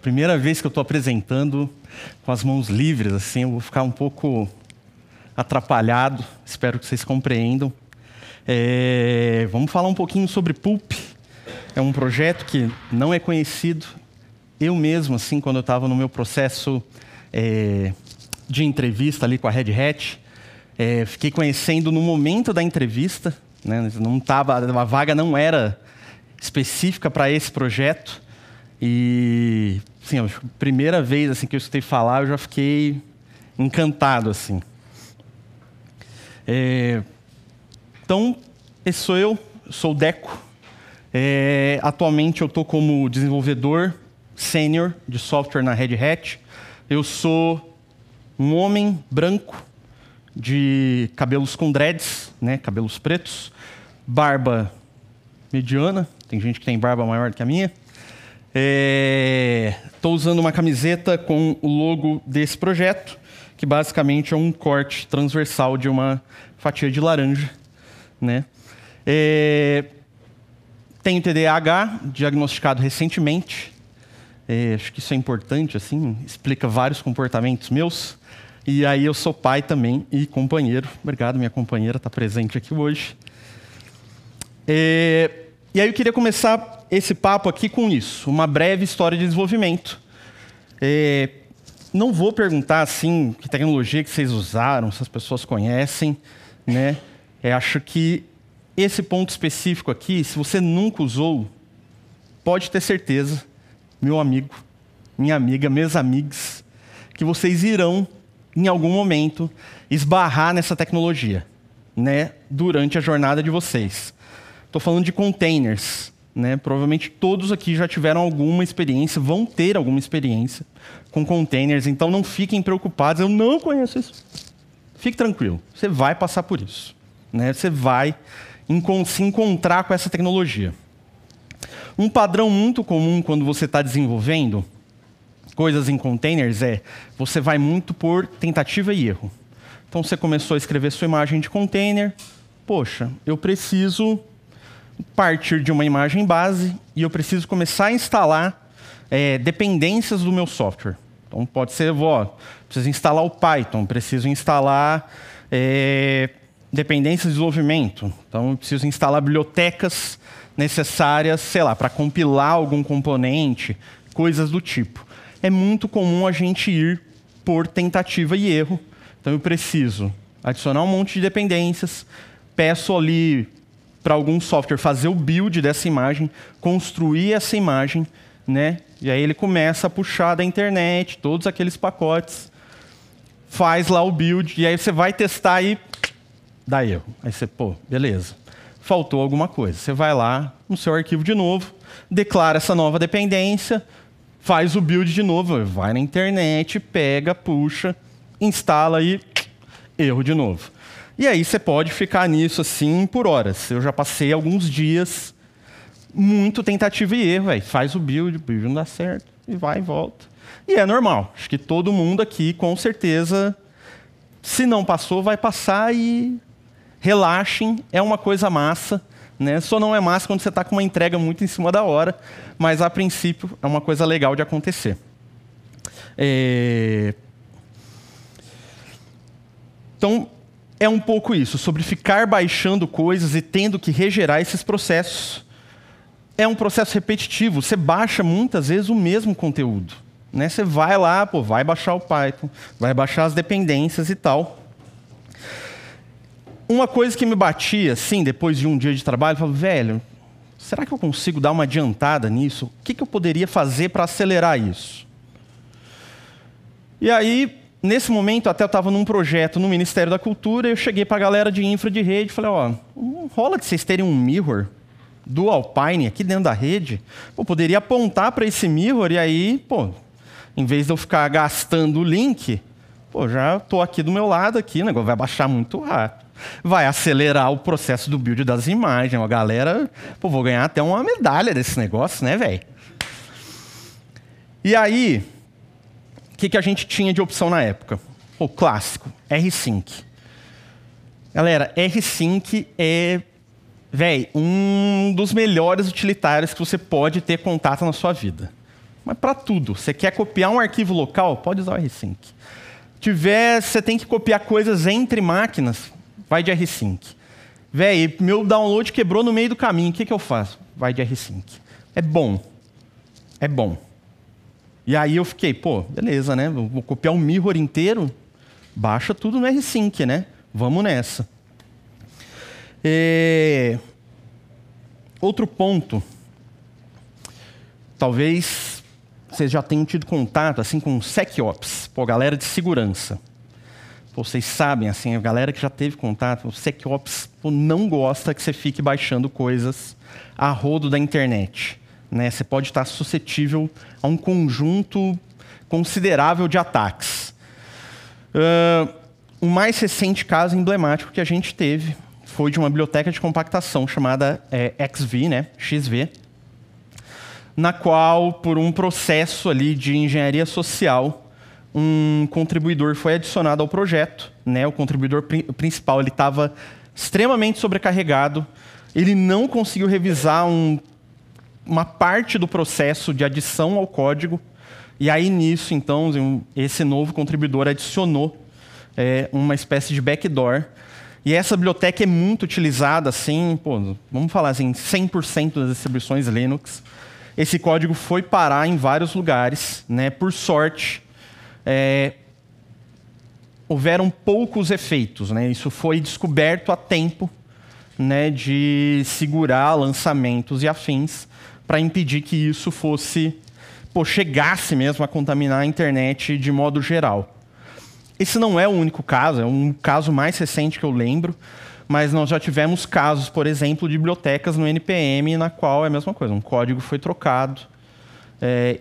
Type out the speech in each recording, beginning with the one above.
Primeira vez que eu estou apresentando com as mãos livres, assim, eu vou ficar um pouco atrapalhado, espero que vocês compreendam. Vamos falar um pouquinho sobre Pulp. É um projeto que não é conhecido. Eu mesmo, assim, quando eu estava no meu processo de entrevista ali com a Red Hat, fiquei conhecendo no momento da entrevista, né? A vaga não era específica para esse projeto. E, assim, a primeira vez assim, que eu escutei falar, eu já fiquei encantado, assim. Então, esse sou eu sou o Deco. Atualmente eu estou como desenvolvedor sênior de software na Red Hat. Eu sou um homem branco, de cabelos com dreads, né, cabelos pretos, barba mediana, tem gente que tem barba maior do que a minha. Estou usando uma camiseta com o logo desse projeto, que basicamente é um corte transversal de uma fatia de laranja, né? Tenho TDAH, diagnosticado recentemente. Acho que isso é importante, assim, explica vários comportamentos meus. E aí eu sou pai também e companheiro. Obrigado, minha companheira está presente aqui hoje. E aí eu queria começar esse papo aqui com isso, uma breve história de desenvolvimento. Não vou perguntar assim que tecnologia que vocês usaram, se as pessoas conhecem, né? Acho que esse ponto específico aqui, se você nunca usou, pode ter certeza, meu amigo, minha amiga, meus amigos, que vocês irão, em algum momento, esbarrar nessa tecnologia, né? Durante a jornada de vocês. Estou falando de containers, né? Provavelmente todos aqui já tiveram alguma experiência, vão ter alguma experiência com containers, então não fiquem preocupados, eu não conheço isso. Fique tranquilo, você vai passar por isso, né? Você vai se encontrar com essa tecnologia. Um padrão muito comum quando você está desenvolvendo coisas em containers você vai muito por tentativa e erro. Então você começou a escrever sua imagem de container, poxa, eu preciso partir de uma imagem base e eu preciso começar a instalar dependências do meu software. Então pode ser, preciso instalar o Python, preciso instalar dependências de desenvolvimento. Então eu preciso instalar bibliotecas necessárias, sei lá, para compilar algum componente, coisas do tipo. É muito comum a gente ir por tentativa e erro. Então eu preciso adicionar um monte de dependências, peço ali para algum software fazer o build dessa imagem, construir essa imagem, né? E aí ele começa a puxar da internet todos aqueles pacotes, faz lá o build, e aí você vai testar e dá erro. Aí você, beleza. Faltou alguma coisa. Você vai lá no seu arquivo de novo, declara essa nova dependência, faz o build de novo, vai na internet, pega, puxa, instala e erro de novo. E aí você pode ficar nisso assim por horas. Eu já passei alguns dias, muito tentativa e erro. Faz o build não dá certo, e vai e volta. E é normal. Acho que todo mundo aqui, com certeza, se não passou, vai passar e relaxem, é uma coisa massa, né? Só não é massa quando você está com uma entrega muito em cima da hora, mas a princípio é uma coisa legal de acontecer. Então, é um pouco isso, sobre ficar baixando coisas e tendo que regerar esses processos. É um processo repetitivo, você baixa muitas vezes o mesmo conteúdo, né? Você vai lá, vai baixar o Python, vai baixar as dependências e tal. Uma coisa que me batia, assim, depois de um dia de trabalho, eu falo, velho, será que eu consigo dar uma adiantada nisso? O que eu poderia fazer para acelerar isso? E aí, nesse momento, até eu estava num projeto no Ministério da Cultura, e eu cheguei para a galera de infra de rede e falei, rola de vocês terem um mirror do Alpine aqui dentro da rede? Eu poderia apontar para esse mirror e aí, em vez de eu ficar gastando o link, já estou aqui do meu lado, aqui, o negócio vai baixar muito rápido. Vai acelerar o processo do build das imagens. A galera, vou ganhar até uma medalha desse negócio, né, velho? E aí, o que a gente tinha de opção na época? O clássico, rsync. Galera, rsync é, um dos melhores utilitários que você pode ter contato na sua vida. Mas para tudo. Você quer copiar um arquivo local? Pode usar o rsync. Você tem que copiar coisas entre máquinas? Vai de rsync. Véi, meu download quebrou no meio do caminho. O que eu faço? Vai de rsync. É bom. É bom. E aí eu fiquei, pô, beleza, né? Vou copiar um mirror inteiro. Baixa tudo no rsync, né? Vamos nessa. Outro ponto. Talvez vocês já tenham tido contato assim, com SecOps, pô, galera de segurança. Pô, vocês sabem, assim, a galera que já teve contato, o SecOps pô, não gosta que você fique baixando coisas a rodo da internet. Né? Você pode estar suscetível a um conjunto considerável de ataques. O mais recente caso emblemático que a gente teve foi de uma biblioteca de compactação chamada XV, né? XV, na qual, por um processo ali de engenharia social, um contribuidor foi adicionado ao projeto. Né? O contribuidor principal estava extremamente sobrecarregado, ele não conseguiu revisar uma parte do processo de adição ao código, e aí nisso, então, esse novo contribuidor adicionou uma espécie de backdoor. E essa biblioteca é muito utilizada, assim, pô, vamos falar assim, 100% das distribuições Linux. Esse código foi parar em vários lugares, né? Por sorte, houveram poucos efeitos, né? Isso foi descoberto a tempo, né, de segurar lançamentos e afins para impedir que isso chegasse mesmo a contaminar a internet de modo geral. Esse não é o único caso, é um caso mais recente que eu lembro, mas nós já tivemos casos, por exemplo, de bibliotecas no NPM, na qual é a mesma coisa, um código foi trocado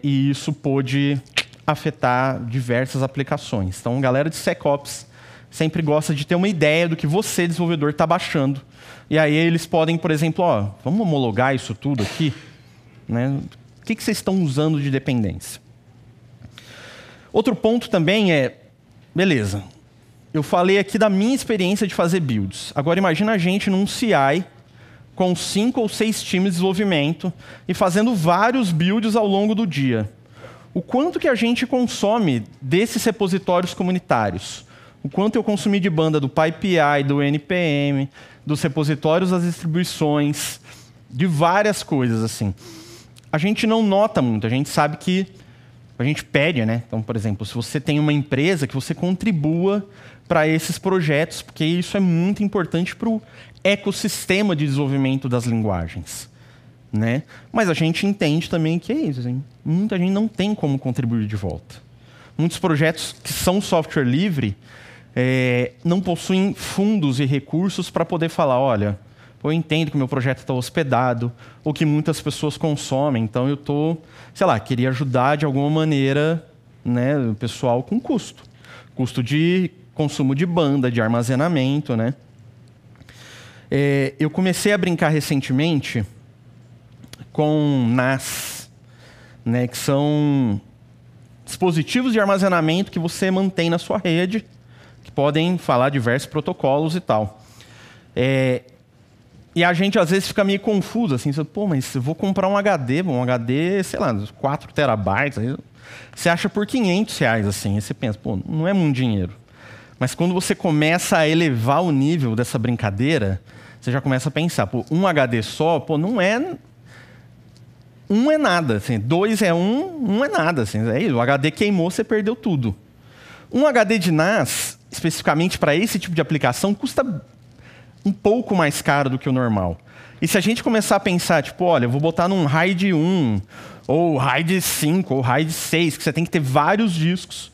e isso pôde afetar diversas aplicações. Então, a galera de SecOps sempre gosta de ter uma ideia do que você, desenvolvedor, está baixando. E aí eles podem, por exemplo, vamos homologar isso tudo aqui? Né? O que vocês estão usando de dependência? Outro ponto também beleza, eu falei aqui da minha experiência de fazer builds. Agora imagina a gente num CI com 5 ou 6 times de desenvolvimento e fazendo vários builds ao longo do dia. O quanto que a gente consome desses repositórios comunitários? O quanto eu consumi de banda do PyPI, do NPM, dos repositórios das distribuições, de várias coisas assim. A gente não nota muito, a gente sabe que a gente pede, né? Então, por exemplo, se você tem uma empresa, que você contribua para esses projetos, porque isso é muito importante para o ecossistema de desenvolvimento das linguagens. Né? Mas a gente entende também que é isso. Assim, muita gente não tem como contribuir de volta. Muitos projetos que são software livre não possuem fundos e recursos para poder falar, olha, eu entendo que o meu projeto está hospedado, ou que muitas pessoas consomem, então eu estou, queria ajudar de alguma maneira, né, o pessoal com custo. Custo de consumo de banda, de armazenamento. Né? Eu comecei a brincar recentemente com NAS, né, que são dispositivos de armazenamento que você mantém na sua rede, que podem falar diversos protocolos e tal. E a gente, às vezes, fica meio confuso, assim, pô, mas eu vou comprar um HD, 4 terabytes, aí você acha por R$500, assim, aí você pensa, pô, não é muito dinheiro. Mas quando você começa a elevar o nível dessa brincadeira, você já começa a pensar, pô, um HD só, pô, não é... Um é nada, assim, 2 é um é nada, assim, o HD queimou, você perdeu tudo. Um HD de NAS, especificamente para esse tipo de aplicação, custa um pouco mais caro do que o normal. E se a gente começar a pensar, tipo, olha, eu vou botar num RAID 1, ou RAID 5, ou RAID 6, que você tem que ter vários discos.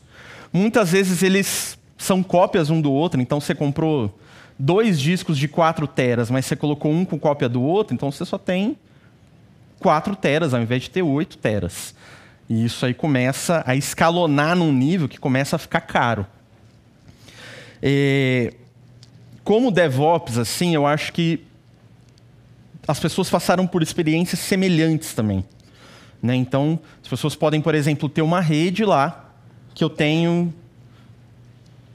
Muitas vezes eles são cópias um do outro, então você comprou 2 discos de 4 teras, mas você colocou um com cópia do outro, então você só tem 4 teras, ao invés de ter 8 teras. E isso aí começa a escalonar num nível que começa a ficar caro. Como DevOps, assim, eu acho que as pessoas passaram por experiências semelhantes também. Né? Então, as pessoas podem, por exemplo, ter uma rede lá que eu tenho...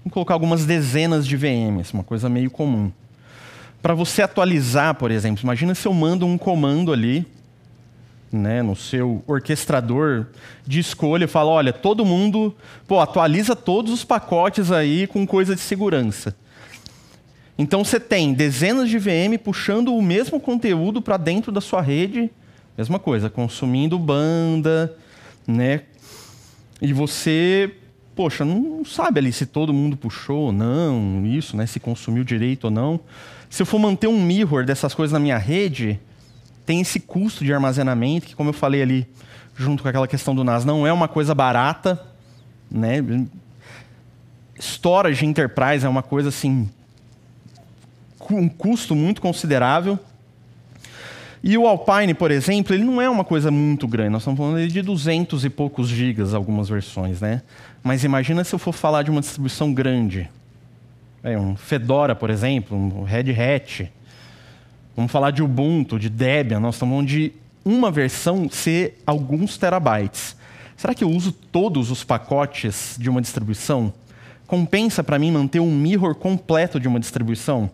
Vou colocar algumas dezenas de VMs, uma coisa meio comum. Para você atualizar, por exemplo, imagina se eu mando um comando ali né, no seu orquestrador de escolha e fala, olha, todo mundo, atualiza todos os pacotes aí com coisa de segurança. Então você tem dezenas de VM puxando o mesmo conteúdo para dentro da sua rede, mesma coisa, consumindo banda, né? E você, poxa, não sabe ali se todo mundo puxou ou não, isso, né? Se consumiu direito ou não. Se eu for manter um mirror dessas coisas na minha rede, tem esse custo de armazenamento, que como eu falei ali, junto com aquela questão do NAS, não é uma coisa barata, né? Storage Enterprise é uma coisa assim, um custo muito considerável. E o Alpine, por exemplo, ele não é uma coisa muito grande. Nós estamos falando de 200 e poucos gigas, algumas versões, né? Mas imagina se eu for falar de uma distribuição grande. Um Fedora, por exemplo, um Red Hat. Vamos falar de Ubuntu, de Debian. Nós estamos falando de uma versão ser alguns terabytes. Será que eu uso todos os pacotes de uma distribuição? Compensa para mim manter um mirror completo de uma distribuição?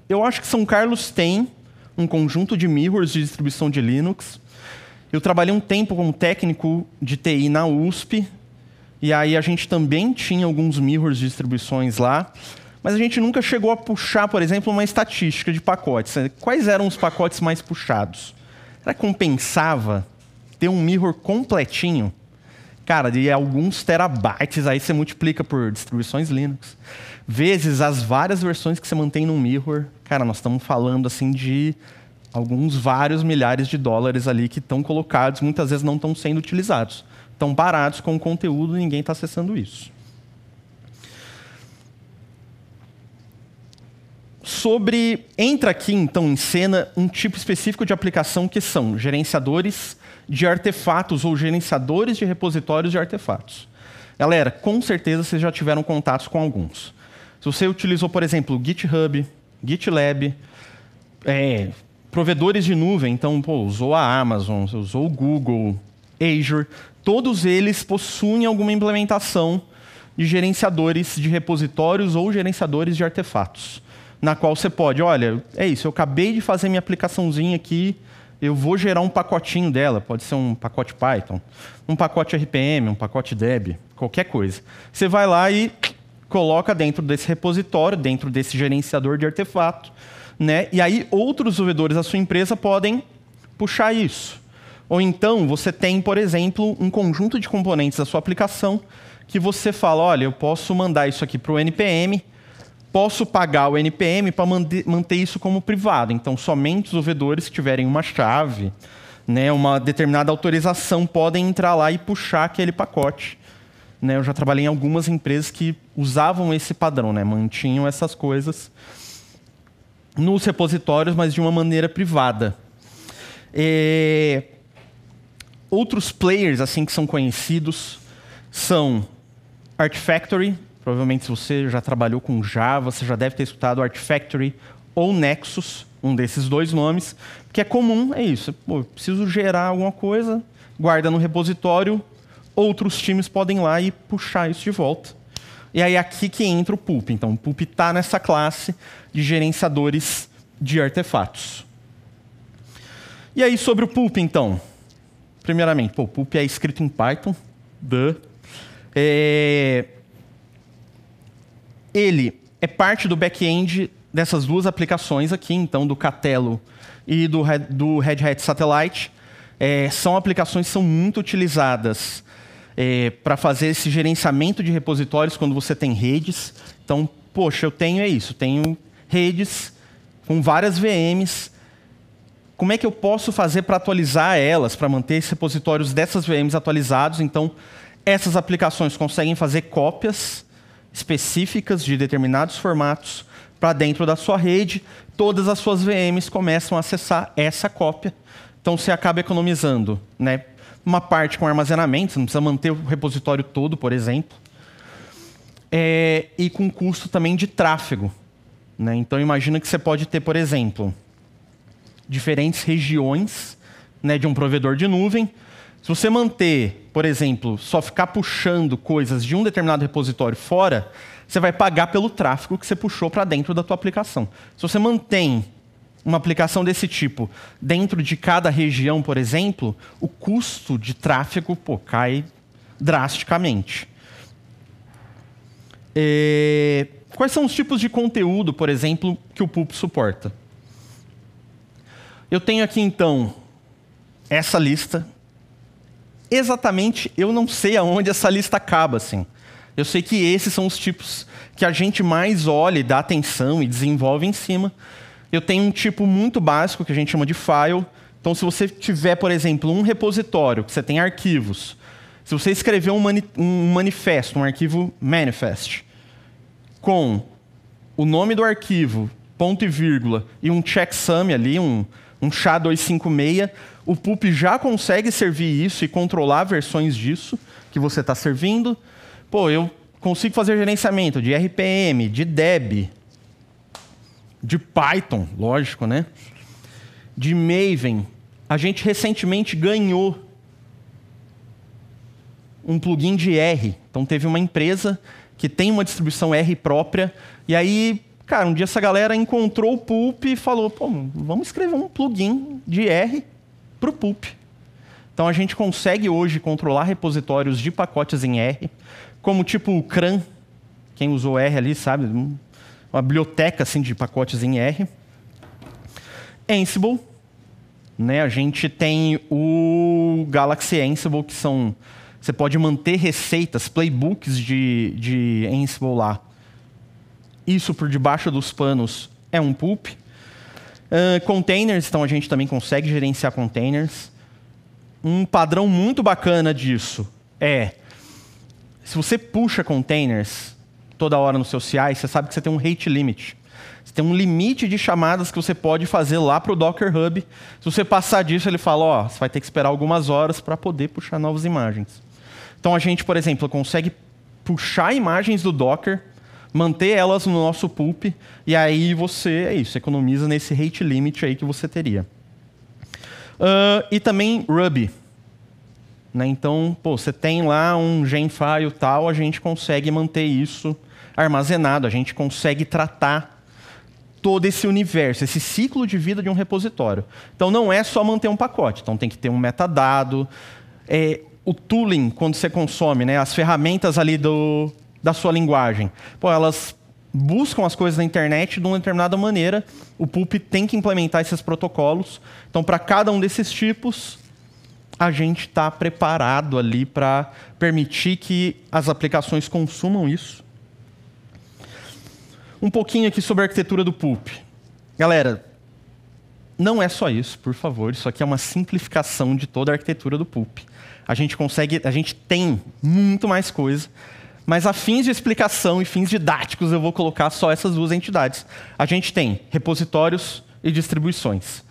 Eu acho que São Carlos tem um conjunto de mirrors de distribuição de Linux. Eu trabalhei um tempo como técnico de TI na USP, e aí a gente também tinha alguns mirrors de distribuições lá, mas a gente nunca chegou a puxar, por exemplo, uma estatística de pacotes. Quais eram os pacotes mais puxados? Será que compensava ter um mirror completinho? Cara, de alguns terabytes, aí você multiplica por distribuições Linux, vezes as várias versões que você mantém no mirror. Cara, nós estamos falando assim de alguns vários milhares de dólares ali que estão colocados, muitas vezes não estão sendo utilizados. Estão parados com o conteúdo e ninguém está acessando isso. Entra aqui, então, em cena um tipo específico de aplicação que são gerenciadores de artefatos ou gerenciadores de repositórios de artefatos. Galera, com certeza vocês já tiveram contatos com alguns. Se você utilizou, por exemplo, GitHub, GitLab, provedores de nuvem, então usou a Amazon, usou o Google, Azure, todos eles possuem alguma implementação de gerenciadores de repositórios ou gerenciadores de artefatos, na qual você pode, olha, é isso, eu acabei de fazer minha aplicaçãozinha aqui, eu vou gerar um pacotinho dela, pode ser um pacote Python, um pacote RPM, um pacote Deb, qualquer coisa. Você vai lá e coloca dentro desse repositório, dentro desse gerenciador de artefato, né? E aí outros desenvolvedores da sua empresa podem puxar isso. Ou então você tem, por exemplo, um conjunto de componentes da sua aplicação que você fala, olha, eu posso mandar isso aqui para o NPM, posso pagar o NPM para manter isso como privado. Então, somente os desenvolvedores que tiverem uma chave, né, uma determinada autorização, podem entrar lá e puxar aquele pacote. Né, eu já trabalhei em algumas empresas que usavam esse padrão, né, mantinham essas coisas nos repositórios, mas de uma maneira privada. Outros players assim que são conhecidos são Artifactory. Provavelmente, se você já trabalhou com Java, você já deve ter escutado Artifactory ou Nexus, um desses dois nomes, que é comum, é isso. Pô, eu preciso gerar alguma coisa, guarda no repositório, outros times podem ir lá e puxar isso de volta. E aí aqui que entra o Pulp. Então, o Pulp está nessa classe de gerenciadores de artefatos. E aí, sobre o Pulp, então. Primeiramente, o Pulp é escrito em Python. Ele é parte do back-end dessas duas aplicações aqui, então, do Catelo e do Red Hat Satellite. São aplicações que são muito utilizadas para fazer esse gerenciamento de repositórios quando você tem redes. Então, poxa, eu tenho tenho redes com várias VMs. Como é que eu posso fazer para atualizar elas, para manter esses repositórios dessas VMs atualizados? Então, essas aplicações conseguem fazer cópias específicas de determinados formatos para dentro da sua rede. Todas as suas VMs começam a acessar essa cópia. Então, você acaba economizando, né, uma parte com armazenamento, você não precisa manter o repositório todo, por exemplo. E com custo também de tráfego. Né? Então, imagina que você pode ter, por exemplo, diferentes regiões, né, de um provedor de nuvem. Se você manter, por exemplo, só ficar puxando coisas de um determinado repositório fora, você vai pagar pelo tráfego que você puxou para dentro da tua aplicação. Se você mantém uma aplicação desse tipo dentro de cada região, por exemplo, o custo de tráfego cai drasticamente. Quais são os tipos de conteúdo, por exemplo, que o PUP suporta? Eu tenho aqui, então, essa lista. Exatamente, eu não sei aonde essa lista acaba, assim. Eu sei que esses são os tipos que a gente mais olha e dá atenção e desenvolve em cima. Eu tenho um tipo muito básico que a gente chama de file. Então, se você tiver, por exemplo, um repositório, que você tem arquivos, se você escrever um manifesto, um arquivo manifest, com o nome do arquivo, ponto e vírgula, e um checksum ali, um SHA-256, o PUP já consegue servir isso e controlar versões disso que você está servindo. Eu consigo fazer gerenciamento de RPM, de Deb, de Python, lógico, né? De Maven. A gente recentemente ganhou um plugin de R. Então teve uma empresa que tem uma distribuição R própria. E aí, cara, um dia essa galera encontrou o PUP e falou, vamos escrever um plugin de R para o PUP. Então a gente consegue hoje controlar repositórios de pacotes em R, como tipo o CRAN. Quem usou R ali sabe, uma biblioteca assim, de pacotes em R. Ansible. Né? A gente tem o Galaxy Ansible, que são... Você pode manter receitas, playbooks de Ansible lá. Isso por debaixo dos panos é um PUP. Containers, então a gente também consegue gerenciar containers. Um padrão muito bacana disso é... Se você puxa containers toda hora no seu CI, você sabe que você tem um rate limit. Você tem um limite de chamadas que você pode fazer lá para o Docker Hub. Se você passar disso, ele fala, você vai ter que esperar algumas horas para poder puxar novas imagens. Então a gente, por exemplo, consegue puxar imagens do Docker, manter elas no nosso PUP, e aí você, economiza nesse rate limit aí que você teria. E também Ruby. Né? Então, você tem lá um Genfile tal, a gente consegue manter isso armazenado, a gente consegue tratar todo esse universo, esse ciclo de vida de um repositório. Então, não é só manter um pacote. Então, tem que ter um metadado. O tooling, quando você consome, né, as ferramentas ali da sua linguagem, elas buscam as coisas na internet de uma determinada maneira. O PUP tem que implementar esses protocolos. Então, para cada um desses tipos, a gente está preparado ali para permitir que as aplicações consumam isso. Um pouquinho aqui sobre a arquitetura do PUP. Galera, não é só isso, por favor. Isso aqui é uma simplificação de toda a arquitetura do PUP. A gente tem muito mais coisa, mas a fins de explicação e fins didáticos eu vou colocar só essas duas entidades. A gente tem repositórios e distribuições.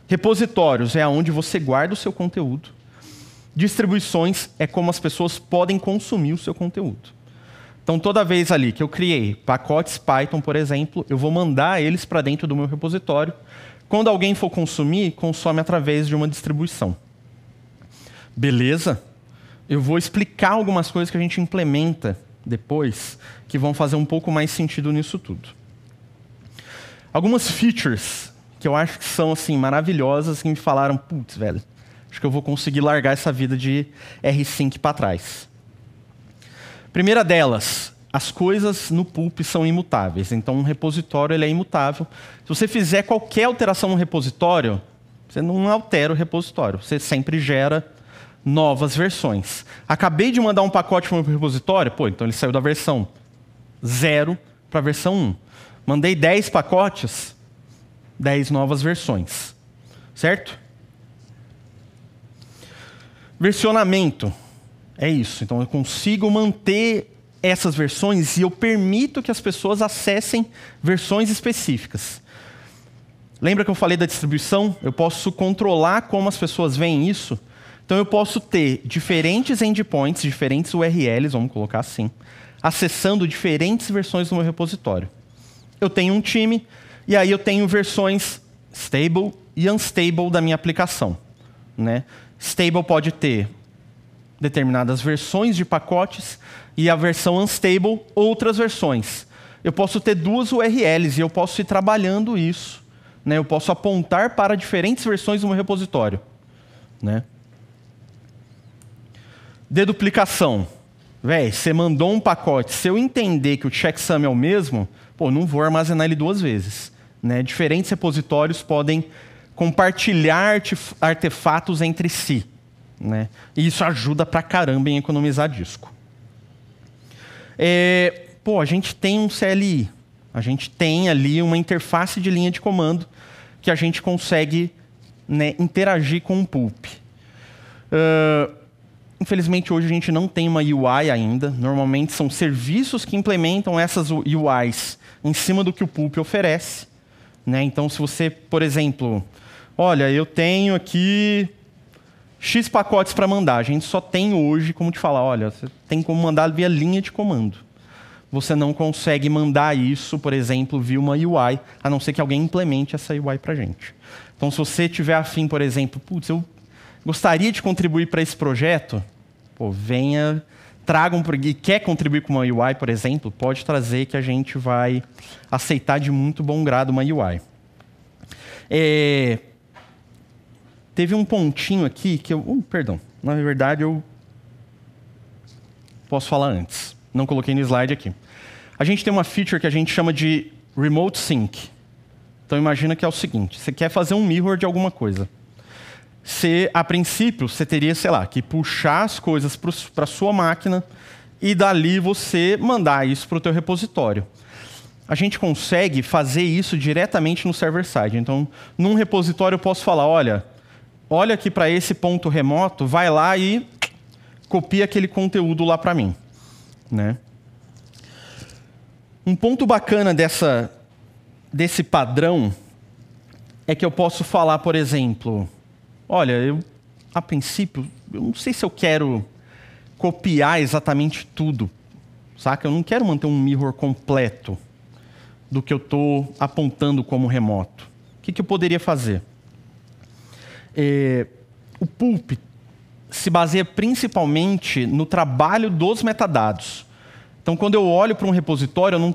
Repositórios é onde você guarda o seu conteúdo. Distribuições é como as pessoas podem consumir o seu conteúdo. Então, toda vez ali que eu criei pacotes Python, por exemplo, eu vou mandar eles para dentro do meu repositório. Quando alguém for consumir, consome através de uma distribuição. Beleza? Eu vou explicar algumas coisas que a gente implementa depois, que vão fazer um pouco mais sentido nisso tudo. Algumas features que eu acho que são assim, maravilhosas, que me falaram, putz, velho, acho que eu vou conseguir largar essa vida de R-Sync para trás. Primeira delas, as coisas no PUP são imutáveis. Então, um repositório ele é imutável. Se você fizer qualquer alteração no repositório, você não altera o repositório. Você sempre gera novas versões. Acabei de mandar um pacote para o meu repositório, então ele saiu da versão 0 para a versão 1. Mandei 10 pacotes, 10 novas versões. Certo? Versionamento. É isso. Então, eu consigo manter essas versões e eu permito que as pessoas acessem versões específicas. Lembra que eu falei da distribuição? Eu posso controlar como as pessoas veem isso. Então, eu posso ter diferentes endpoints, diferentes URLs, vamos colocar assim, acessando diferentes versões do meu repositório. Eu tenho um time, e aí eu tenho versões stable e unstable da minha aplicação. Né? Stable pode ter determinadas versões de pacotes e a versão unstable, outras versões. Eu posso ter duas URLs e eu posso ir trabalhando isso, né? Eu posso apontar para diferentes versões do meu repositório, né? Deduplicação. Véi, você mandou um pacote, se eu entender que o checksum é o mesmo, pô, não vou armazenar ele 2 vezes, né? Diferentes repositórios podem compartilhar artefatos entre si, né? E isso ajuda pra caramba em economizar disco. A gente tem um CLI, a gente tem ali uma interface de linha de comando que a gente consegue, né, interagir com o Pulp. Infelizmente, hoje a gente não tem uma UI ainda. Normalmente são serviços que implementam essas UIs em cima do que o Pulp oferece, né? Então, se você, por exemplo, olha, eu tenho aqui X pacotes para mandar. A gente só tem hoje como te falar, olha, você tem como mandar via linha de comando. Você não consegue mandar isso, por exemplo, via uma UI, a não ser que alguém implemente essa UI para a gente. Então, se você tiver afim, por exemplo, putz, eu gostaria de contribuir para esse projeto, pô, venha, e quer contribuir com uma UI, por exemplo, pode trazer que a gente vai aceitar de muito bom grado uma UI. Teve um pontinho aqui que eu... perdão, na verdade eu posso falar antes. Não coloquei no slide aqui. A gente tem uma feature que a gente chama de Remote Sync. Então imagina que é o seguinte, você quer fazer um mirror de alguma coisa. A princípio, você teria, sei lá, que puxar as coisas para a sua máquina e dali você mandar isso para o teu repositório. A gente consegue fazer isso diretamente no server-side. Então, num repositório eu posso falar, olha aqui para esse ponto remoto, vai lá e copia aquele conteúdo lá para mim, né? Um ponto bacana desse padrão é que eu posso falar, por exemplo, olha, a princípio, eu não sei se eu quero copiar exatamente tudo, saca? Eu não quero manter um mirror completo do que eu estou apontando como remoto. O que eu poderia fazer? O Pulp se baseia principalmente no trabalho dos metadados. Então, quando eu olho para um repositório, eu não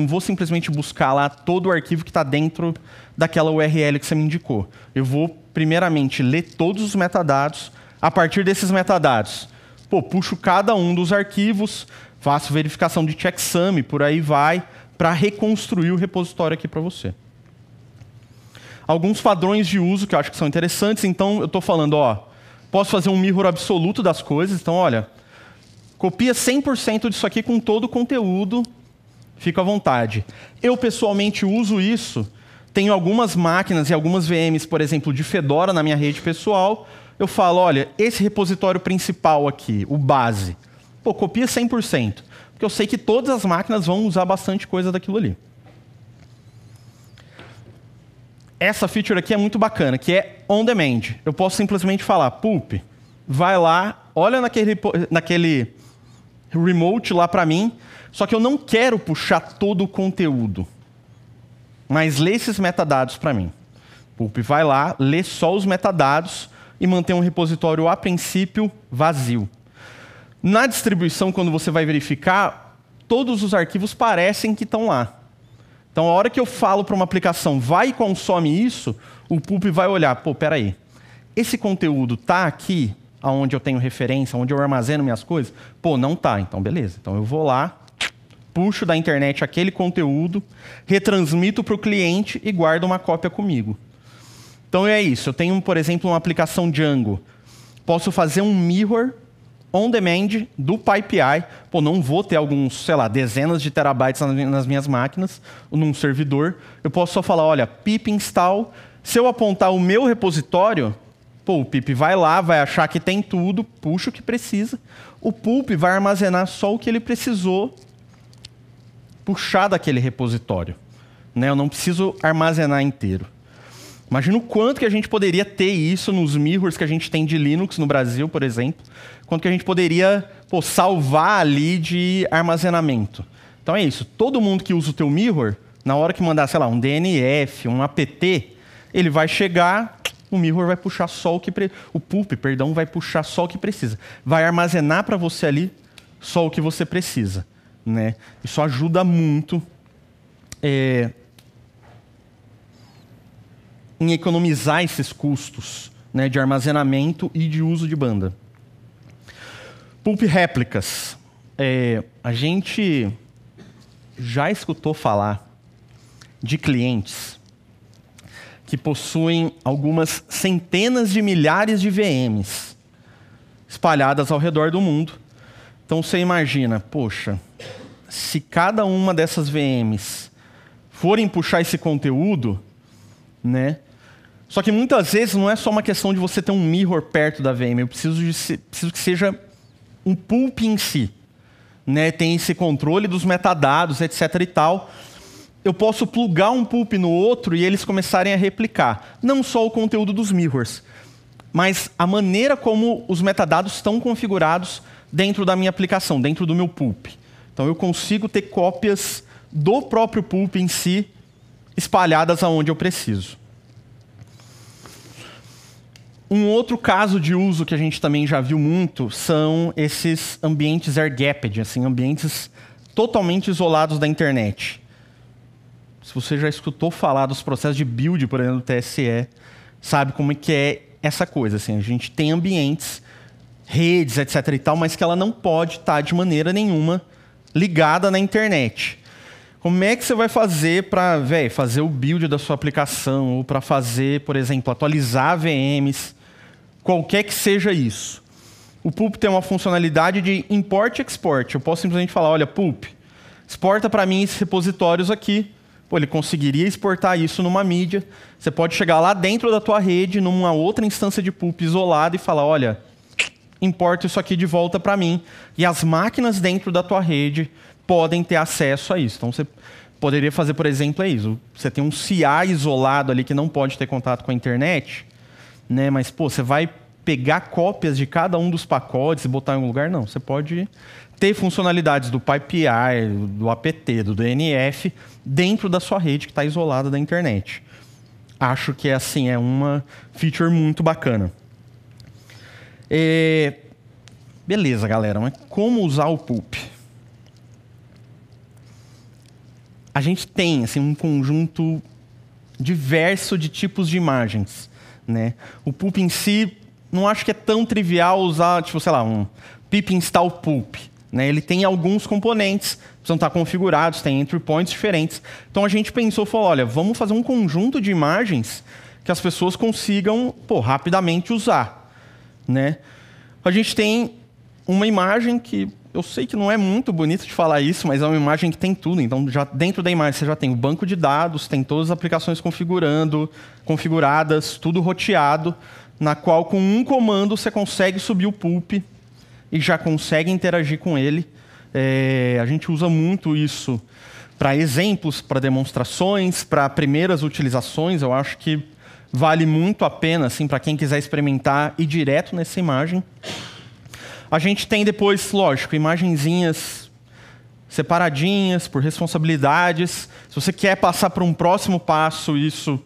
vou simplesmente buscar lá todo o arquivo que está dentro daquela URL que você me indicou. Eu vou, primeiramente, ler todos os metadados. A partir desses metadados, puxo cada um dos arquivos, faço verificação de checksum, por aí vai, para reconstruir o repositório aqui para você. Alguns padrões de uso que eu acho que são interessantes. Então, eu estou falando, posso fazer um mirror absoluto das coisas. Então, olha, copia 100% disso aqui com todo o conteúdo, fica à vontade. Eu, pessoalmente, uso isso. Tenho algumas máquinas e algumas VMs, por exemplo, de Fedora na minha rede pessoal. Eu falo, olha, esse repositório principal aqui, o base, copia 100%. Porque eu sei que todas as máquinas vão usar bastante coisa daquilo ali. Essa feature aqui é muito bacana, que é on demand. Eu posso simplesmente falar, Pulp, vai lá, olha naquele remote lá para mim, só que eu não quero puxar todo o conteúdo, mas lê esses metadados para mim. Pulp vai lá, lê só os metadados e mantém um repositório, a princípio, vazio. Na distribuição, quando você vai verificar, todos os arquivos parecem que estão lá. Então, a hora que eu falo para uma aplicação, vai e consome isso, o Pulp vai olhar, peraí, esse conteúdo está aqui, onde eu tenho referência, onde eu armazeno minhas coisas? Não está, então beleza. Então, eu vou lá, puxo da internet aquele conteúdo, retransmito para o cliente e guardo uma cópia comigo. Então, é isso. Eu tenho, por exemplo, uma aplicação Django. Posso fazer um mirror on demand do PyPI. Não vou ter alguns, sei lá, dezenas de terabytes nas minhas máquinas, num servidor. Eu posso só falar, olha, pip install. Se eu apontar o meu repositório, o pip vai lá, vai achar que tem tudo, puxa o que precisa. O Pulp vai armazenar só o que ele precisou puxar daquele repositório, né? Eu não preciso armazenar inteiro. Imagina o quanto que a gente poderia ter isso nos mirrors que a gente tem de Linux no Brasil, por exemplo. Quanto que a gente poderia salvar ali de armazenamento. Então é isso. Todo mundo que usa o teu mirror, na hora que mandar, sei lá, um DNF, um apt, ele vai chegar, o mirror vai puxar só o que... O Pulp, perdão, vai puxar só o que precisa. Vai armazenar para você ali só o que você precisa, né? Isso ajuda muito. em economizar esses custos, né, de armazenamento e de uso de banda. Pulp réplicas. A gente já escutou falar de clientes que possuem algumas centenas de milhares de VMs espalhadas ao redor do mundo. Então você imagina, poxa, se cada uma dessas VMs forem puxar esse conteúdo, né? Só que muitas vezes não é só uma questão de você ter um mirror perto da VM, eu preciso que seja um pulp em si, né? Tem esse controle dos metadados, etc. e tal. Eu posso plugar um pulp no outro e eles começarem a replicar. Não só o conteúdo dos mirrors, mas a maneira como os metadados estão configurados dentro da minha aplicação, dentro do meu pulp. Então eu consigo ter cópias do próprio pulp em si, espalhadas aonde eu preciso. Um outro caso de uso que a gente também já viu muito são esses ambientes air-gapped, assim, ambientes totalmente isolados da internet. Se você já escutou falar dos processos de build, por exemplo, do TSE, sabe como é que é essa coisa. Assim, a gente tem ambientes, redes, etc. e tal, mas que ela não pode estar de maneira nenhuma ligada na internet. Como é que você vai fazer para fazer o build da sua aplicação, ou para fazer, por exemplo, atualizar VMs, qualquer que seja isso? O Pulp tem uma funcionalidade de import e export. Eu posso simplesmente falar, olha, Pulp, exporta para mim esses repositórios aqui. Pô, ele conseguiria exportar isso numa mídia. Você pode chegar lá dentro da tua rede, numa outra instância de Pulp isolada e falar, olha, importa isso aqui de volta para mim. E as máquinas dentro da tua rede podem ter acesso a isso. Então, você poderia fazer, por exemplo, isso. Você tem um CI isolado ali que não pode ter contato com a internet, né? Mas, pô, você vai pegar cópias de cada um dos pacotes e botar em algum lugar? Não. Você pode ter funcionalidades do PyPI, do apt, do DNF, dentro da sua rede que está isolada da internet. Acho que assim, é uma feature muito bacana. Beleza, galera. Mas como usar o Pulp? A gente tem assim, um conjunto diverso de tipos de imagens, né? O Pulp em si, não acho que é tão trivial usar, tipo, sei lá, um pip install Pulp, né? Ele tem alguns componentes, precisam estar configurados, tem entry points diferentes. Então a gente pensou, falou, olha, vamos fazer um conjunto de imagens que as pessoas consigam, rapidamente usar, né? A gente tem uma imagem que eu sei que não é muito bonito de falar isso, mas é uma imagem que tem tudo. Então, já dentro da imagem você já tem o banco de dados, tem todas as aplicações configuradas, tudo roteado, na qual com um comando você consegue subir o Pulp e já consegue interagir com ele. A gente usa muito isso para exemplos, para demonstrações, para primeiras utilizações. Eu acho que vale muito a pena, assim, para quem quiser experimentar, ir direto nessa imagem. A gente tem depois, lógico, imagenzinhas separadinhas por responsabilidades. Se você quer passar para um próximo passo, isso,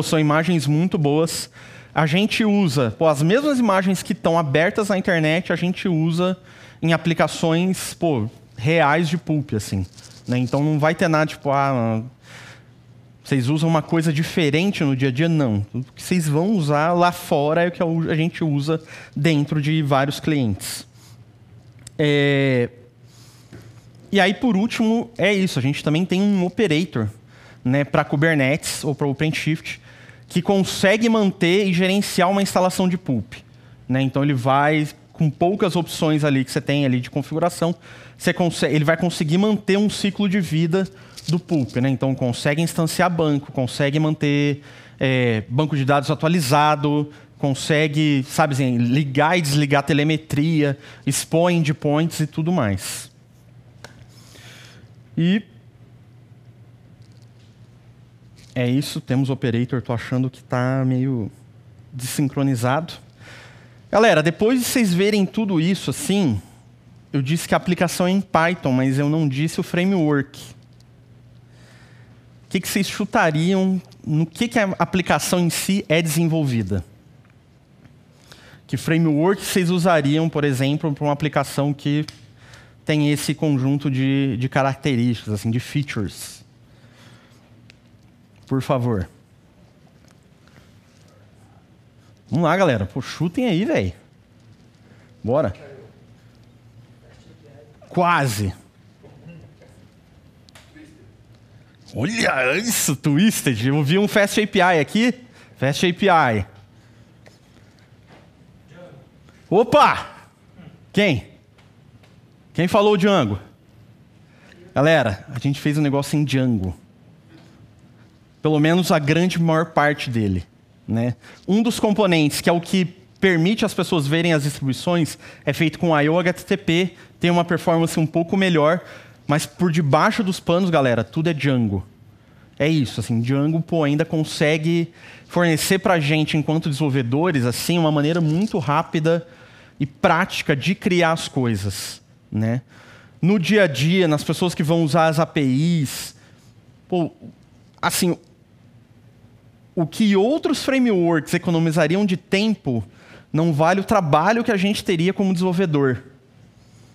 são imagens muito boas. A gente usa as mesmas imagens que estão abertas na internet, a gente usa em aplicações reais de Pulp, assim, né? Então não vai ter nada tipo, vocês usam uma coisa diferente no dia a dia? Não. O que vocês vão usar lá fora é o que a gente usa dentro de vários clientes. E aí, por último, é isso. A gente também tem um operator, né, para Kubernetes ou para OpenShift que consegue manter e gerenciar uma instalação de Pulp, né? Então, ele vai, com poucas opções ali que você tem ali de configuração, ele vai conseguir manter um ciclo de vida do Pulp, né? Então, consegue instanciar banco, consegue manter banco de dados atualizado, consegue, sabe assim, ligar e desligar telemetria, expor endpoints e tudo mais. E é isso, temos o operator, estou achando que está meio desincronizado. Galera, depois de vocês verem tudo isso, assim, eu disse que a aplicação é em Python, mas eu não disse o framework. O que vocês chutariam no que a aplicação em si é desenvolvida? Que framework vocês usariam, por exemplo, para uma aplicação que tem esse conjunto de características, assim, de features? Por favor. Vamos lá, galera. Pô, chutem aí, velho. Bora. Quase. Olha isso, Twisted. Eu vi um Fast API aqui. Fast API. Opa! Quem? Quem falou Django? Galera, a gente fez um negócio em Django. Pelo menos a grande maior parte dele, né? Um dos componentes, que é o que permite as pessoas verem as distribuições, é feito com I/O HTTP, tem uma performance um pouco melhor, mas por debaixo dos panos, galera, tudo é Django. É isso, assim, Django, pô, ainda consegue fornecer pra gente, enquanto desenvolvedores, assim, uma maneira muito rápida e prática de criar as coisas, né? No dia a dia, nas pessoas que vão usar as APIs, pô, assim, o que outros frameworks economizariam de tempo não vale o trabalho que a gente teria como desenvolvedor.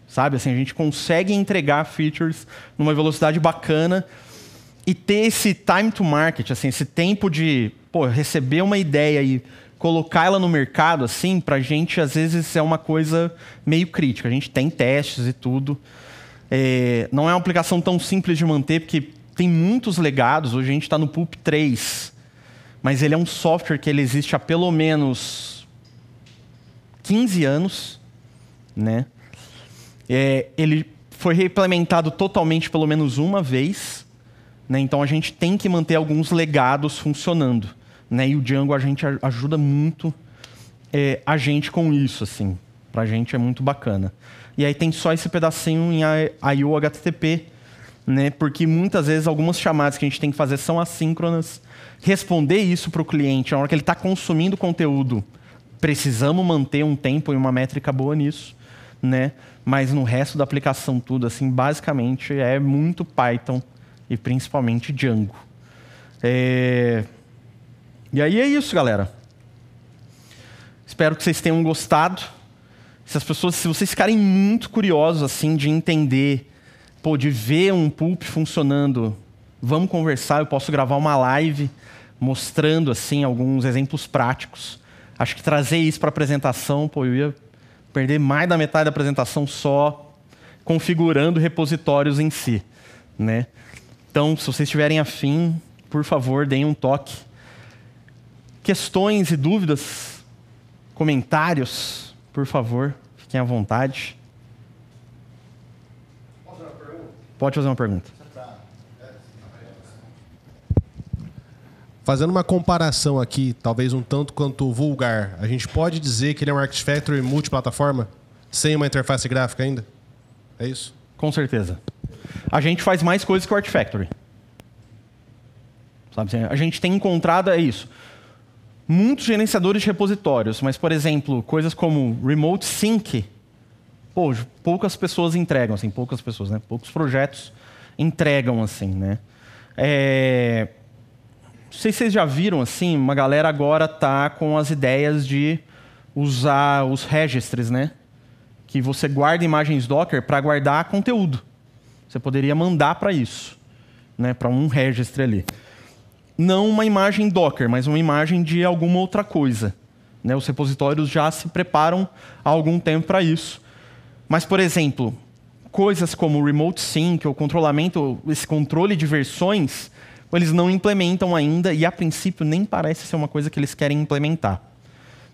Sabe, assim, a gente consegue entregar features numa velocidade bacana e ter esse time to market, assim, esse tempo de, pô, receber uma ideia e colocar ela no mercado, assim, pra gente, às vezes, é uma coisa meio crítica. A gente tem testes e tudo. Não é uma aplicação tão simples de manter, porque tem muitos legados. Hoje a gente está no Pulp 3, mas ele é um software que ele existe há pelo menos 15 anos, né? Ele foi reimplementado totalmente pelo menos uma vez, né? Então a gente tem que manter alguns legados funcionando, né? E o Django a gente ajuda muito a gente com isso, assim. Pra gente é muito bacana. E aí tem só esse pedacinho em I/O HTTP, né? Porque muitas vezes algumas chamadas que a gente tem que fazer são assíncronas. Responder isso para o cliente na hora que ele está consumindo conteúdo, precisamos manter um tempo e uma métrica boa nisso, né? Mas no resto da aplicação tudo, assim, basicamente é muito Python e principalmente Django. E aí é isso, galera. Espero que vocês tenham gostado. Se vocês ficarem muito curiosos assim de entender, pô, de ver um Pulp funcionando, vamos conversar. Eu posso gravar uma live mostrando assim alguns exemplos práticos. Acho que trazer isso para a apresentação, pô, eu ia perder mais da metade da apresentação só configurando repositórios em si, né? Então, se vocês tiverem afim, por favor, deem um toque. Questões e dúvidas, comentários, por favor, fiquem à vontade. Posso fazer uma pergunta? Pode fazer uma pergunta. Fazendo uma comparação aqui, talvez um tanto quanto vulgar, a gente pode dizer que ele é um Artifactory multiplataforma, sem uma interface gráfica ainda? É isso? Com certeza. A gente faz mais coisas que o Artifactory. Sabe? A gente tem encontrado, é isso, muitos gerenciadores de repositórios, mas, por exemplo, coisas como Remote Sync, pô, poucas pessoas entregam, assim, poucas pessoas, né? Poucos projetos entregam, assim, né? Não sei se vocês já viram, assim, uma galera agora tá com as ideias de usar os registries, né? Que você guarda imagens Docker para guardar conteúdo. Você poderia mandar para isso, né? Para um registry ali. Não uma imagem Docker, mas uma imagem de alguma outra coisa, né? Os repositórios já se preparam há algum tempo para isso. Mas, por exemplo, coisas como Remote Sync ou controlamento, esse controle de versões, eles não implementam ainda e, a princípio, nem parece ser uma coisa que eles querem implementar,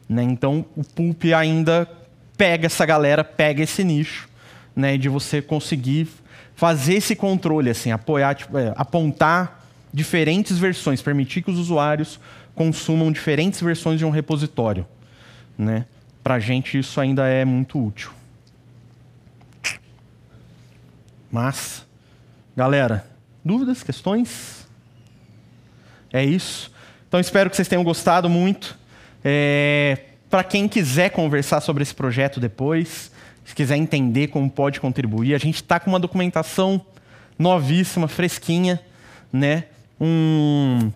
né? Então, o Pulp ainda pega essa galera, pega esse nicho, né, de você conseguir fazer esse controle, assim, apontar diferentes versões, permitir que os usuários consumam diferentes versões de um repositório, né? Para a gente, isso ainda é muito útil. Mas, galera, dúvidas, questões? É isso. Então, espero que vocês tenham gostado muito. Para quem quiser conversar sobre esse projeto depois, se quiser entender como pode contribuir, a gente está com uma documentação novíssima, fresquinha, né? Um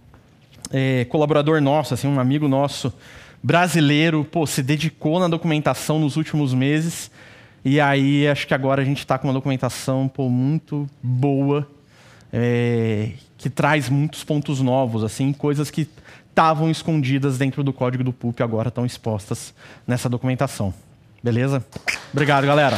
colaborador nosso, assim, um amigo nosso brasileiro, pô, se dedicou na documentação nos últimos meses. E aí, acho que agora a gente está com uma documentação, pô, muito boa, que traz muitos pontos novos, assim, coisas que estavam escondidas dentro do código do PUP, agora estão expostas nessa documentação. Beleza? Obrigado, galera.